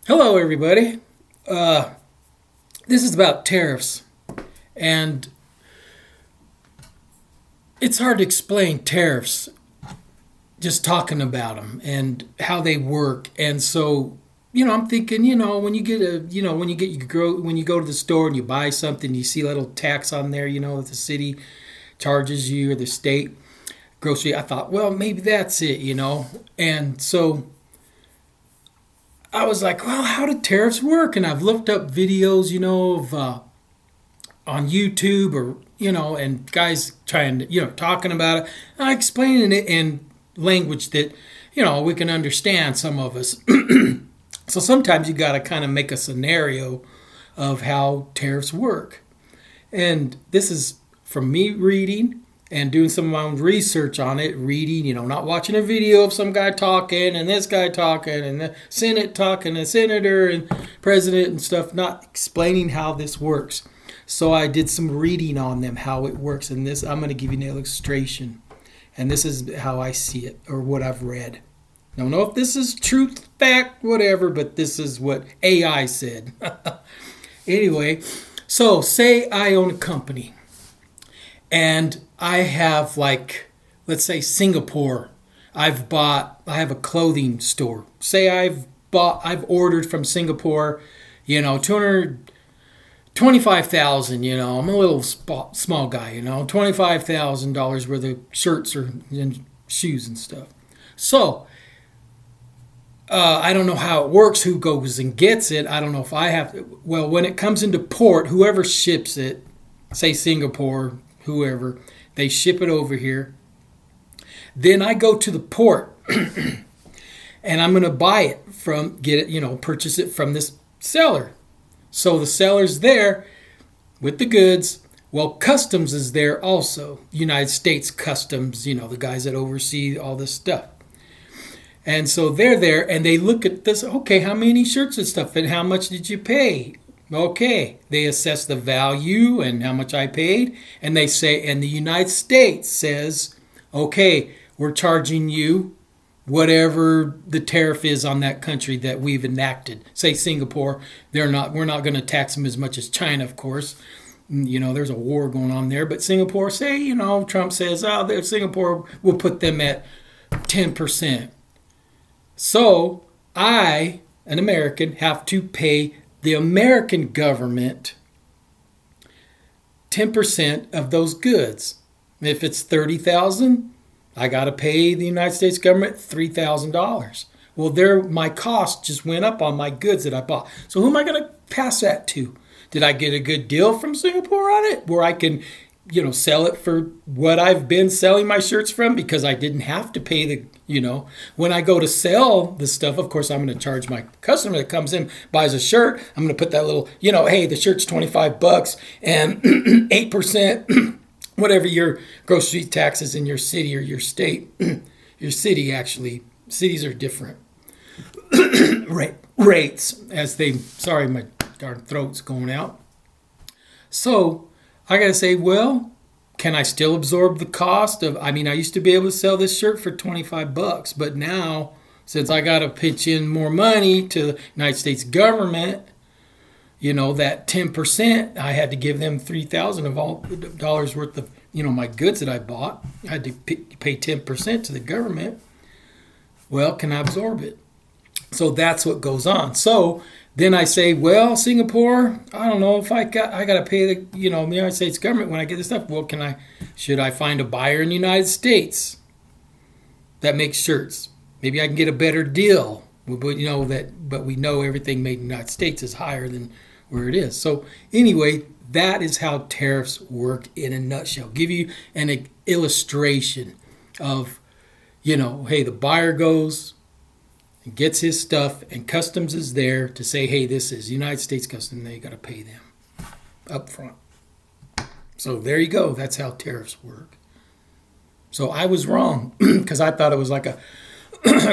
Hello, everybody. This is about tariffs, and it's hard to explain tariffs just talking about them and how they work. And so, I'm thinking, when you get when you go to the store and you buy something, you see a little tax on there, that the city charges you or the state grocery. I thought, well, maybe that's it. And so I was like, well, how do tariffs work? And I've looked up videos, of on YouTube and guys trying to, talking about it, explaining it in language that, we can understand, some of us. So sometimes you got to kind of make a scenario of how tariffs work. And this is from me reading and doing some of my own research on it, reading, not watching a video of some guy talking and this guy talking and the Senate talking, the senator and president and stuff, not explaining how this works. So I did some reading on them, how it works. And this, I'm going to give you an illustration. And this is how I see it, or what I've read. Don't know if this is truth, fact, whatever, but this is what AI said. Anyway, so say I own a company. And I have, let's say Singapore. I have a clothing store. Say I've ordered from Singapore, 225,000, I'm a little small guy, $25,000 worth of shirts and shoes and stuff. So, I don't know how it works, who goes and gets it. I don't know if I have to. Well, when it comes into port, whoever ships it, say Singapore, whoever, they ship it over here. Then I go to the port and I'm going to buy it purchase it from this seller. So the seller's there with the goods. Well, customs is there also. United States Customs, the guys that oversee all this stuff. And so they're there and they look at this. Okay, how many shirts and stuff and how much did you pay? Okay, they assess the value and how much I paid, and they say, and the United States says, okay, we're charging you whatever the tariff is on that country that we've enacted. Say Singapore, we're not going to tax them as much as China, of course. There's a war going on there, but Singapore, say, Trump says, Singapore will put them at 10%. So I, an American, have to pay the American government 10% of those goods. If it's $30,000, I got to pay the United States government $3,000. Well, my cost just went up on my goods that I bought. So who am I going to pass that to? Did I get a good deal from Singapore on it, where I can, sell it for what I've been selling my shirts from, because I didn't have to pay the, when I go to sell the stuff, of course, I'm going to charge my customer that comes in, buys a shirt. I'm going to put that little, hey, the shirt's $25 and 8%, whatever your grocery taxes in your city or your state, your city, actually, cities are different rates sorry, my darn throat's going out. So I got to say, well, can I still absorb the cost of, I used to be able to sell this shirt for $25, but now, since I got to pitch in more money to the United States government, that 10%, I had to give them $3,000 of all dollars worth of, my goods that I bought. I had to pay 10% to the government. Well, can I absorb it? So that's what goes on. So then I say, well, Singapore, I don't know if I got to pay the, the United States government when I get this stuff. Well, should I find a buyer in the United States that makes shirts? Maybe I can get a better deal. But we know everything made in the United States is higher than where it is. So anyway, that is how tariffs work in a nutshell. Give you an illustration of, hey, the buyer goes and gets his stuff, and customs is there to say, hey, this is United States Customs, and you got to pay them up front. So there you go. That's how tariffs work. So I was wrong because I thought it was like a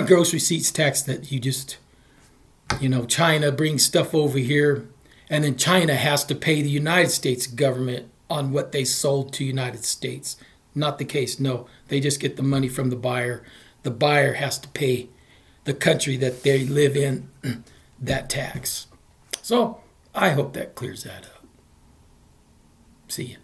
gross receipts tax that you just, China brings stuff over here, and then China has to pay the United States government on what they sold to United States. Not the case. No, they just get the money from the buyer. The buyer has to pay the country that they live in that tax. So I hope that clears that up. See ya.